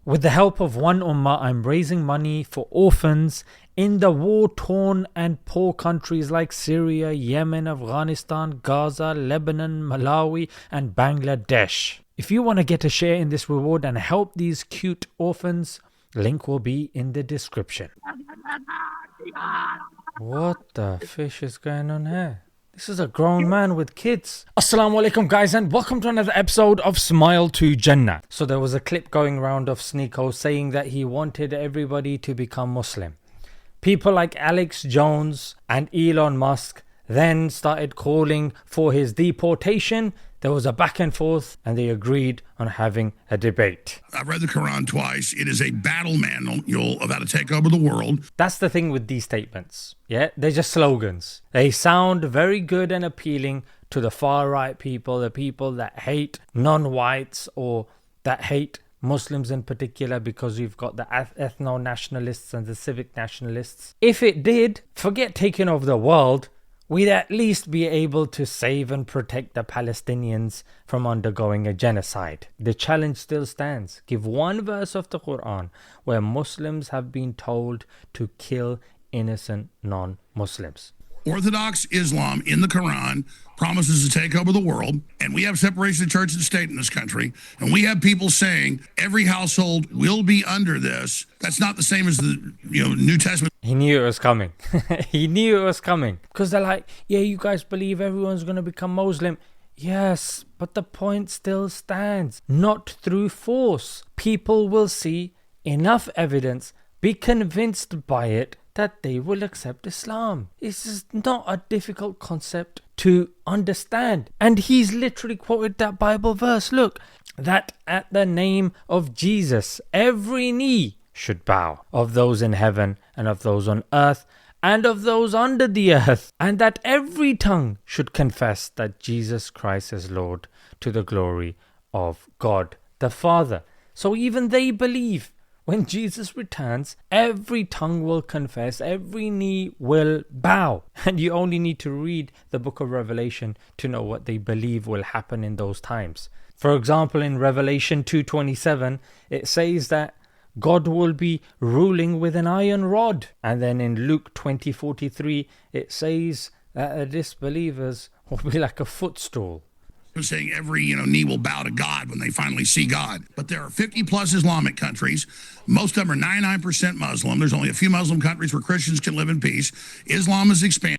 With the help of one ummah, I'm raising money for orphans in the war-torn and poor countries like Syria, Yemen, Afghanistan, Gaza, Lebanon, Malawi and Bangladesh. If you want to get a share in this reward and help these cute orphans, link will be in the description. What the fish is going on here? This is a grown man with kids. Assalamu alaikum guys, and welcome to another episode of Smile to Jannah. So there was a clip going around of Sneako saying that he wanted everybody to become Muslim. People like Alex Jones and Elon Musk then started calling for his deportation. There was a back and forth and they agreed on having a debate. I've read the Quran twice. It is a battle manual of how to take over the world. That's the thing with these statements. Yeah, they're just slogans. They sound very good and appealing to the far right people, the people that hate non-whites or that hate Muslims in particular, because we've got the ethno-nationalists and the civic nationalists. If it did, forget taking over the world, we'd at least be able to save and protect the Palestinians from undergoing a genocide. The challenge still stands. Give one verse of the Quran where Muslims have been told to kill innocent non-Muslims. Orthodox Islam in the Quran promises to take over the world, and we have separation of church and state in this country, and we have people saying every household will be under this. That's not the same as the New Testament. He knew it was coming. He knew it was coming. Because they're like, yeah, you guys believe everyone's going to become Muslim. Yes, but the point still stands. Not through force. People will see enough evidence, be convinced by it, that they will accept Islam. This is not a difficult concept to understand. And he's literally quoted that Bible verse. Look, that at the name of Jesus, every knee should bow, of those in heaven and of those on earth and of those under the earth, and that every tongue should confess that Jesus Christ is Lord, to the glory of God the Father. So even they believe when Jesus returns, every tongue will confess, every knee will bow. And you only need to read the book of Revelation to know what they believe will happen in those times. For example, in Revelation 2:27, it says that God will be ruling with an iron rod. And then in Luke 20:43, it says that the disbelievers will be like a footstool. Saying every knee will bow to God when they finally see God. But there are 50 plus Islamic countries. Most of them are 99% Muslim. There's only a few Muslim countries where Christians can live in peace. Islam is expanding.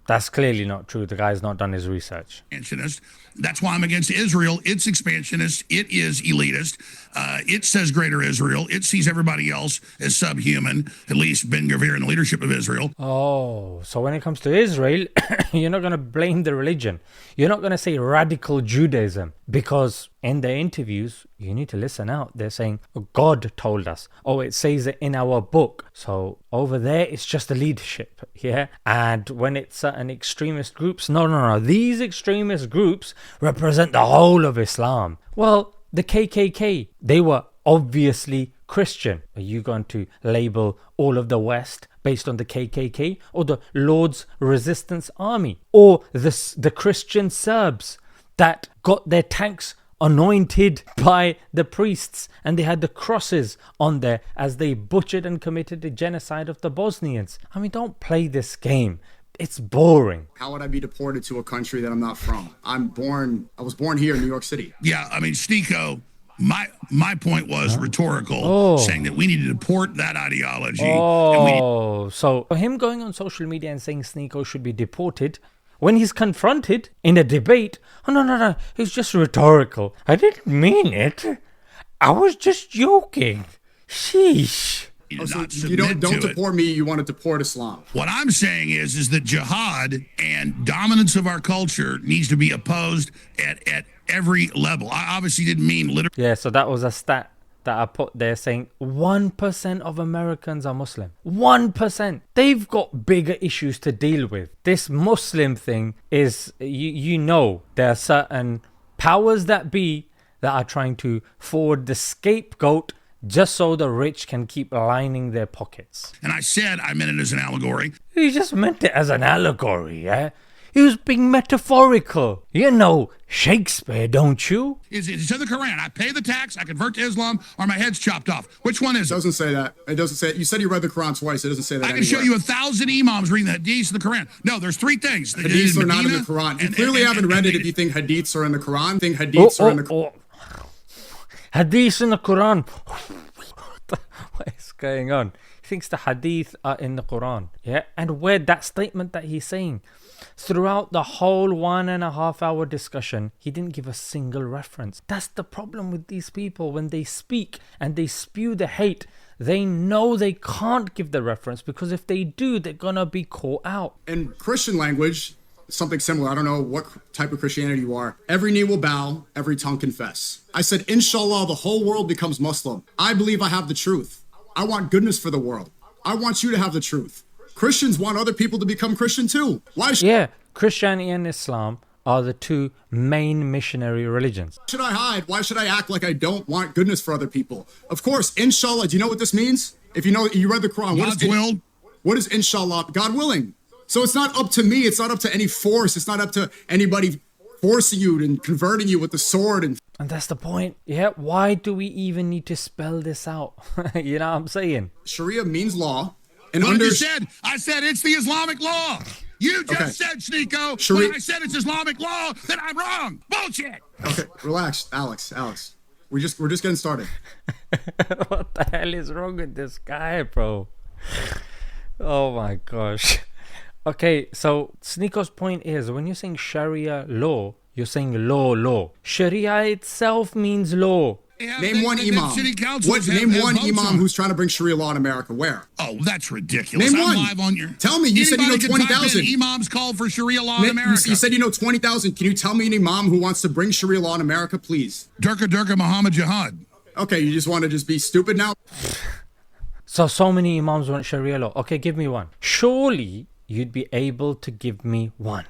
That's clearly not true. The guy's not done his research. That's why I'm against Israel. It's expansionist. It is elitist. It says greater Israel. It sees everybody else as subhuman, at least Ben Gvir in the leadership of Israel. Oh, so when it comes to Israel, you're not going to blame the religion. You're not going to say radical Judaism, because in their interviews, you need to listen out. They're saying, God told us. Oh, it says it in our book. So over there, it's just the leadership. Yeah. And when it's certain extremist groups, no. These extremist groups represent the whole of Islam. Well, the KKK, they were obviously Christian. Are you going to label all of the West based on the KKK, or the Lord's Resistance Army, or the Christian Serbs that got their tanks anointed by the priests and they had the crosses on there as they butchered and committed the genocide of the Bosnians? I mean, don't play this game. It's boring. How would I be deported to a country that I'm not from? I was born here in New York City. Yeah, I mean, Sneako, my point was rhetorical, saying that we need to deport that ideology. So him going on social media and saying Sneako should be deported, when he's confronted in a debate, no, it's just rhetorical. I didn't mean it. I was just joking. Sheesh. So you don't deport me, you want to deport Islam. What I'm saying is that jihad and dominance of our culture needs to be opposed at every level. I obviously didn't mean literally. Yeah, so that was a stat that I put there saying 1% of Americans are Muslim. 1%. They've got bigger issues to deal with. This Muslim thing is, there are certain powers that be that are trying to forward the scapegoat just so the rich can keep lining their pockets. And I said I meant it as an allegory. You just meant it as an allegory, yeah? He was being metaphorical. You know Shakespeare, don't you? It's in the Quran. I pay the tax, I convert to Islam, or my head's chopped off. Which one is It doesn't say that. It doesn't say it. You said you read the Quran twice. It doesn't say that I can anywhere. show you 1,000 imams reading the hadiths of the Quran. No, there's three things. Hadiths are not in the Quran. You clearly haven't read it if you think hadiths are in the Quran. Think hadiths are in the Quran. Hadiths in the Quran. What is going on? He thinks the hadith are in the Quran. Yeah, and where that statement that he's saying, throughout the whole 1.5 hour discussion, he didn't give a single reference. That's the problem with these people. When they speak and they spew the hate, they know they can't give the reference, because if they do, they're gonna be caught out. In Christian language, something similar. I don't know what type of Christianity you are. Every knee will bow, every tongue confess. I said, inshallah, the whole world becomes Muslim. I believe I have the truth. I want goodness for the world. I want you to have the truth. Christians want other people to become Christian too. Why Yeah, Christianity and Islam are the two main missionary religions. should I hide? Why should I act like I don't want goodness for other people? Of course, inshallah, do you know what this means? If you know, you read the Quran. God's will. What is inshallah? God willing. So it's not up to me. It's not up to any force. It's not up to anybody forcing you and converting you with the sword. And that's the point. Yeah, why do we even need to spell this out? You know what I'm saying? Sharia means law. And What under you said? I said it's the Islamic law. You just Okay. said, Sneako, Sharia- when I said it's Islamic law, then I'm wrong. Bullshit. Okay, relax, Alex. We're just getting started. What the hell is wrong with this guy, bro? Oh my gosh. Okay, so Sneako's point is, when you're saying Sharia law, you're saying law. Sharia itself means law. Name one imam. City councils Name have one votes imam on it. who's trying to bring Sharia law in America. Where? Oh, that's ridiculous. Name I'm one. live on your. Tell me. You said you know Anybody can type 20,000. in Imams called for Sharia law in You America. said you know 20,000. Can you tell me an imam who wants to bring Sharia law in America, please? Durka Muhammad Jihad. Okay, you just want to just be stupid now? So many imams want Sharia law. Okay, give me one. Surely you'd be able to give me one.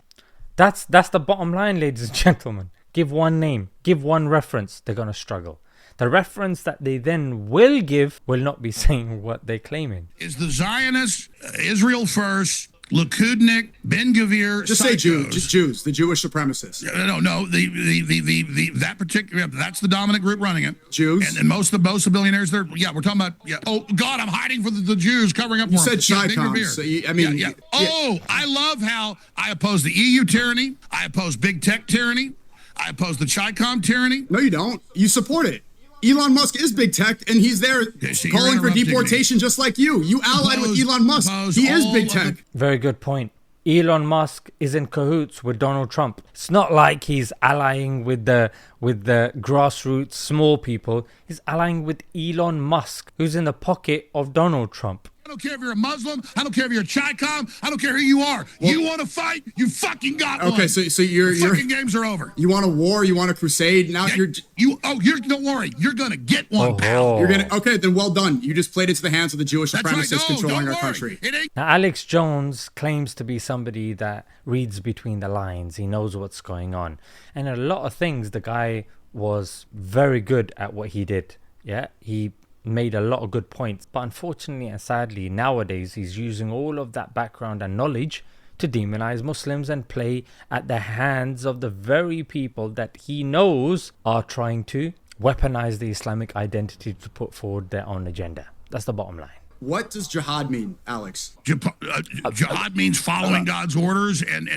That's the bottom line, ladies and gentlemen. Give one name, give one reference. They're gonna struggle. The reference that they then will give will not be saying what they're claiming. Is the Zionist, Israel first, Likudnik, Ben Gvir, Just say Jews. psychos. Just Jews. The Jewish supremacists. No. That particular, that's the dominant group running it. Jews. And most of the billionaires, we're talking about, Oh God, I'm hiding for the Jews, covering up. You for them. said Ben Chi-Com, Gvir. so I mean, Yeah. yeah. Oh, I love how I oppose the EU tyranny. I oppose big tech tyranny. I oppose the Chi-Com tyranny. No, you don't. You support it. Elon Musk is big tech, and he's there so you're calling for interrupting deportation just like you. You allied with Elon Musk. Oppose He is all big of the- tech. Very good point. Elon Musk is in cahoots with Donald Trump. It's not like he's allying with the grassroots small people. He's allying with Elon Musk, who's in the pocket of Donald Trump. I don't care if you're a Muslim. I don't care if you're a Chi-Com. I don't care who you are. You want to fight? You fucking got one. Okay, so you're The fucking games are over. you want a war, you want a crusade. Now you're Don't worry. You're gonna get one, pal. Oh. you're gonna okay. Then well done. You just played into the hands of the Jewish That's right. supremacists No, controlling don't our worry. country. It ain't. Now, Alex Jones claims to be somebody that reads between the lines. He knows what's going on. And a lot of things, the guy was very good at what he did. Yeah, he made a lot of good points. But unfortunately and sadly, nowadays, he's using all of that background and knowledge to demonize Muslims and play at the hands of the very people that he knows are trying to weaponize the Islamic identity to put forward their own agenda. That's the bottom line. What does jihad mean, Alex? Jihad means following God's orders and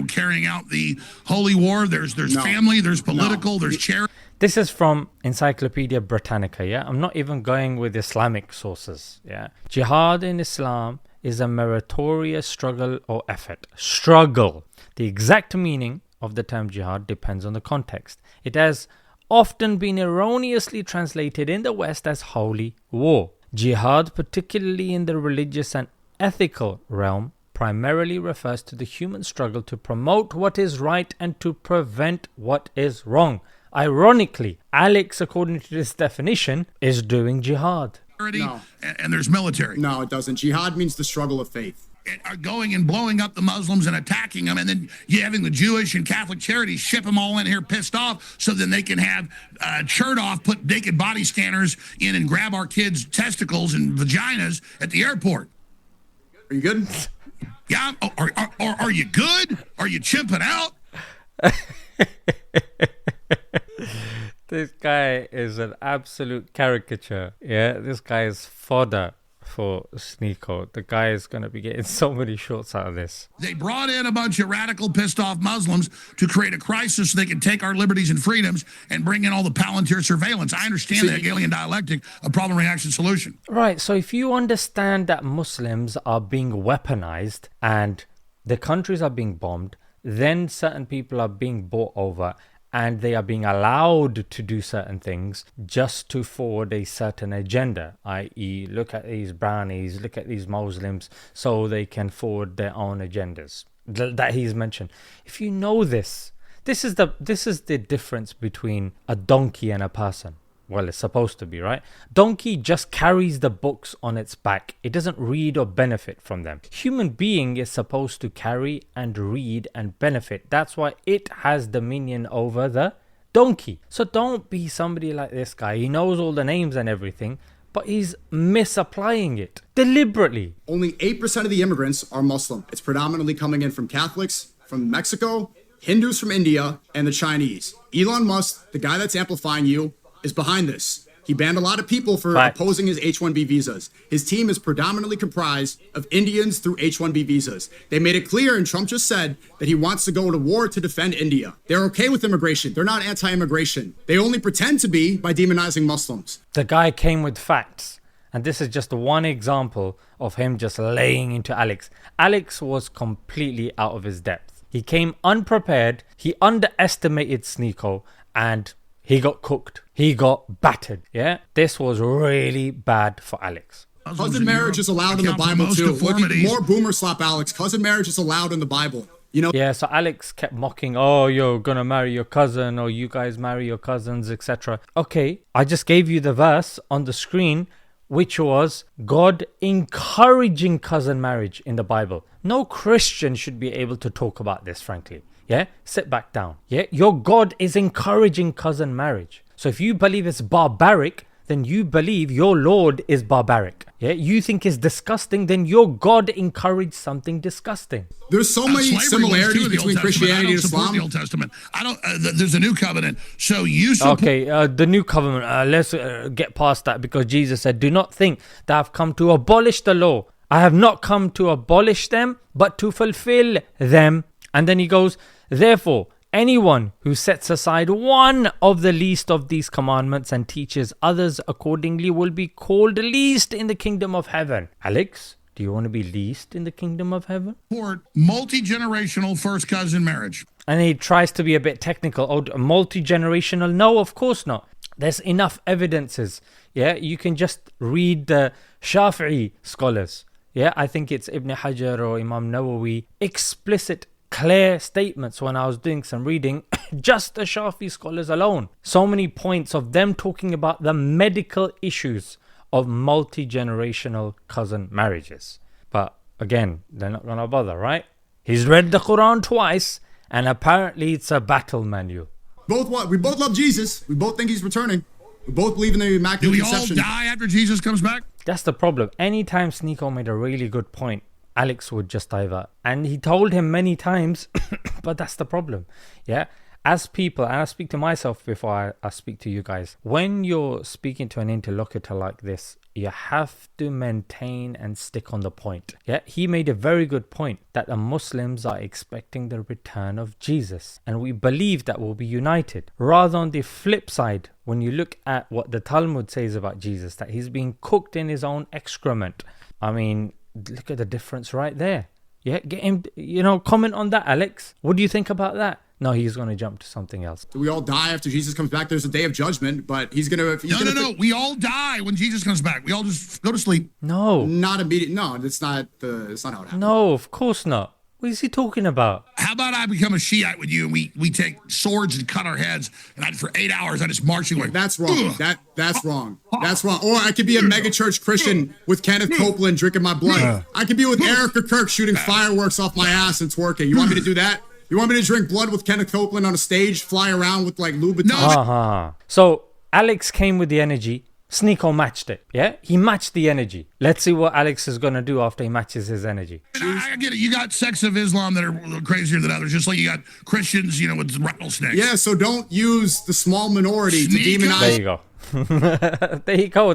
carrying out the holy war. There's No. family, there's political, there's charity. This is from Encyclopedia Britannica, yeah? I'm not even going with Islamic sources, yeah? Jihad in Islam is a meritorious struggle or effort. Struggle. The exact meaning of the term jihad depends on the context. It has often been erroneously translated in the West as holy war. Jihad, particularly in the religious and ethical realm, primarily refers to the human struggle to promote what is right and to prevent what is wrong. Ironically, Alex, according to this definition, is doing jihad. No. And there's military. No, it doesn't. Jihad means the struggle of faith. Are going and blowing up the Muslims and attacking them, and then you having the Jewish and Catholic charities ship them all in here pissed off so then they can have shirt off, put naked body scanners in and grab our kids' testicles and vaginas at the airport. Are you good? Yeah, are you good? Are you chimping out? This guy is an absolute caricature. Yeah, this guy is fodder for Sneako. The guy is going to be getting so many shorts out of this. They brought in a bunch of radical, pissed off Muslims to create a crisis so they can take our liberties and freedoms and bring in all the Palantir surveillance. I understand the Hegelian dialectic of problem, reaction, solution. Right, so if you understand that Muslims are being weaponized and the countries are being bombed, then certain people are being bought over and they are being allowed to do certain things just to forward a certain agenda, i.e. look at these brownies, look at these Muslims, so they can forward their own agendas that he's mentioned. If you know this is the difference between a donkey and a person. Well, it's supposed to be, right? Donkey just carries the books on its back. It doesn't read or benefit from them. Human being is supposed to carry and read and benefit. That's why it has dominion over the donkey. So don't be somebody like this guy. He knows all the names and everything, but he's misapplying it deliberately. Only 8% of the immigrants are Muslim. It's predominantly coming in from Catholics, from Mexico, Hindus from India, and the Chinese. Elon Musk, the guy that's amplifying you, is behind this. He banned a lot of people for opposing his H-1B visas. His team is predominantly comprised of Indians through H-1B visas. They made it clear, and Trump just said, that he wants to go to war to defend India. They're okay with immigration. They're not anti-immigration. They only pretend to be by demonizing Muslims. The guy came with facts. And this is just one example of him just laying into Alex. Alex was completely out of his depth. He came unprepared. He underestimated Sneako and he got cooked. He got battered. Yeah, this was really bad for Alex. Cousin marriage is allowed in the Bible too. Look, more boomer slap Alex. Cousin marriage is allowed in the Bible. You know. Yeah, so Alex kept mocking, oh, you're gonna marry your cousin, or you guys marry your cousins, etc. Okay, I just gave you the verse on the screen, which was God encouraging cousin marriage in the Bible. No Christian should be able to talk about this, frankly. Yeah, sit back down. Yeah, your God is encouraging cousin marriage. So if you believe it's barbaric, then you believe your Lord is barbaric. Yeah, you think it's disgusting, then your God encouraged something disgusting. There's so many similarities between Christianity and Islam. The Old Testament. I don't. There's a new covenant. So you support. Okay, the new covenant. Let's get past that, because Jesus said, "Do not think that I've come to abolish the law. I have not come to abolish them, but to fulfill them." And then he goes, "Therefore, anyone who sets aside one of the least of these commandments and teaches others accordingly will be called least in the kingdom of heaven." Alex, do you want to be least in the kingdom of heaven? Multi-generational first cousin marriage. And he tries to be a bit technical. Oh, multi-generational? No, of course not. There's enough evidences. Yeah, you can just read the Shafi'i scholars. Yeah, I think it's Ibn Hajar or Imam Nawawi. Explicit, clear statements when I was doing some reading, just the Shafi scholars alone. So many points of them talking about the medical issues of multi-generational cousin marriages. But again, they're not going to bother, right? He's read the Quran twice, and apparently it's a battle manual. We both love Jesus. We both think he's returning. We both believe in the Immaculate Conception. Do we all die after Jesus comes back? That's the problem. Anytime Sneako made a really good point, Alex would just divert. And he told him many times, but that's the problem. Yeah. As people, and I speak to myself before I speak to you guys, when you're speaking to an interlocutor like this, you have to maintain and stick on the point. Yeah, he made a very good point that the Muslims are expecting the return of Jesus, and we believe that we'll be united. Rather, on the flip side, when you look at what the Talmud says about Jesus, that he's being cooked in his own excrement. I mean, look at the difference right there. Yeah, get him, comment on that, Alex. What do you think about that? No, he's going to jump to something else. Do we all die after Jesus comes back? There's a day of judgment, but he's going to... No. We all die when Jesus comes back. We all just go to sleep. No. Not immediate. No, it's not how it happens. No, of course not. What is he talking about? How about I become a Shiite with you and we take swords and cut our heads, and for 8 hours I just march you like... That's wrong. That's wrong. That's wrong. Or I could be a megachurch Christian with Kenneth Copeland drinking my blood. I could be with Erica Kirk shooting fireworks off my ass and twerking. You want me to do that? You want me to drink blood with Kenneth Copeland on a stage, fly around with like Louboutin? So Alex came with the energy. Sneako matched it. Yeah, he matched the energy. Let's see what Alex is gonna do after he matches his energy. I get it. You got sects of Islam that are crazier than others, just like you got Christians, with rattlesnakes. Yeah, so don't use the small minority to demonize. There you go. There you go.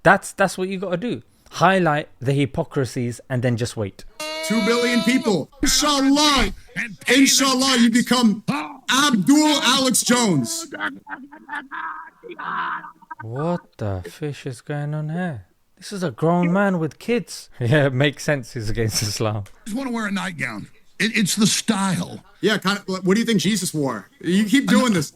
That's what you got to do. Highlight the hypocrisies and then just wait. 2 billion people. Inshallah, you become Abdul Alex Jones. What the fish is going on here? This is a grown man with kids. Yeah, it makes sense. He's against Islam. I just want to wear a nightgown. It's the style. Yeah, kind of. What do you think Jesus wore? You keep doing this.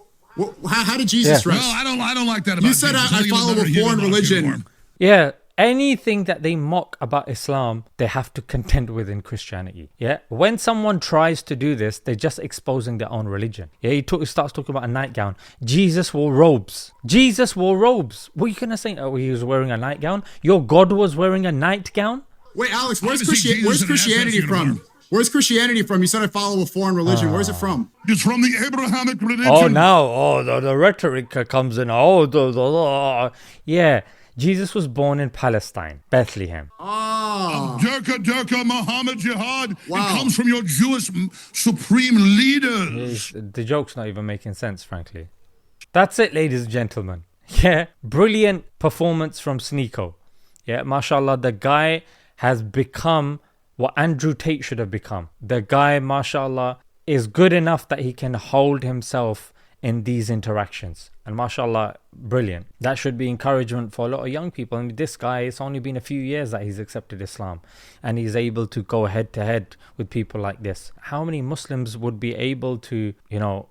How did Jesus dress? No, I don't like that about You said Jesus. I follow a foreign religion. Yeah, anything that they mock about Islam, they have to contend with in Christianity. Yeah, when someone tries to do this, they're just exposing their own religion. Yeah, he starts talking about a nightgown. Jesus wore robes. Jesus wore robes. What are you gonna say? Oh, he was wearing a nightgown. Your God was wearing a nightgown. Wait, Alex, where's Christianity from? Where's Christianity from? You said I follow a foreign religion. Where's it from? It's from the Abrahamic religion. The rhetoric comes in. Yeah. Jesus was born in Palestine, Bethlehem. Durka, Muhammad Jihad. Wow. It comes from your Jewish supreme leaders. The joke's not even making sense, frankly. That's it, ladies and gentlemen. Yeah, brilliant performance from Sneako. Yeah, mashallah, the guy has become what Andrew Tate should have become. The guy, mashallah, is good enough that he can hold himself in these interactions. And mashallah, brilliant. That should be encouragement for a lot of young people. I mean, this guy, it's only been a few years that he's accepted Islam and he's able to go head to head with people like this. How many Muslims would be able to,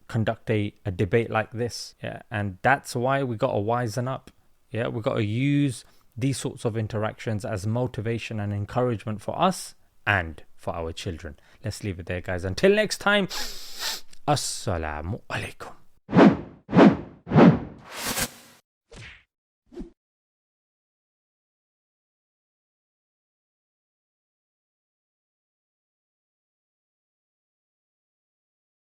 conduct a debate like this? Yeah, and that's why we got to wisen up. Yeah, we got to use these sorts of interactions as motivation and encouragement for us and for our children. Let's leave it there, guys. Until next time, Assalamu alaikum.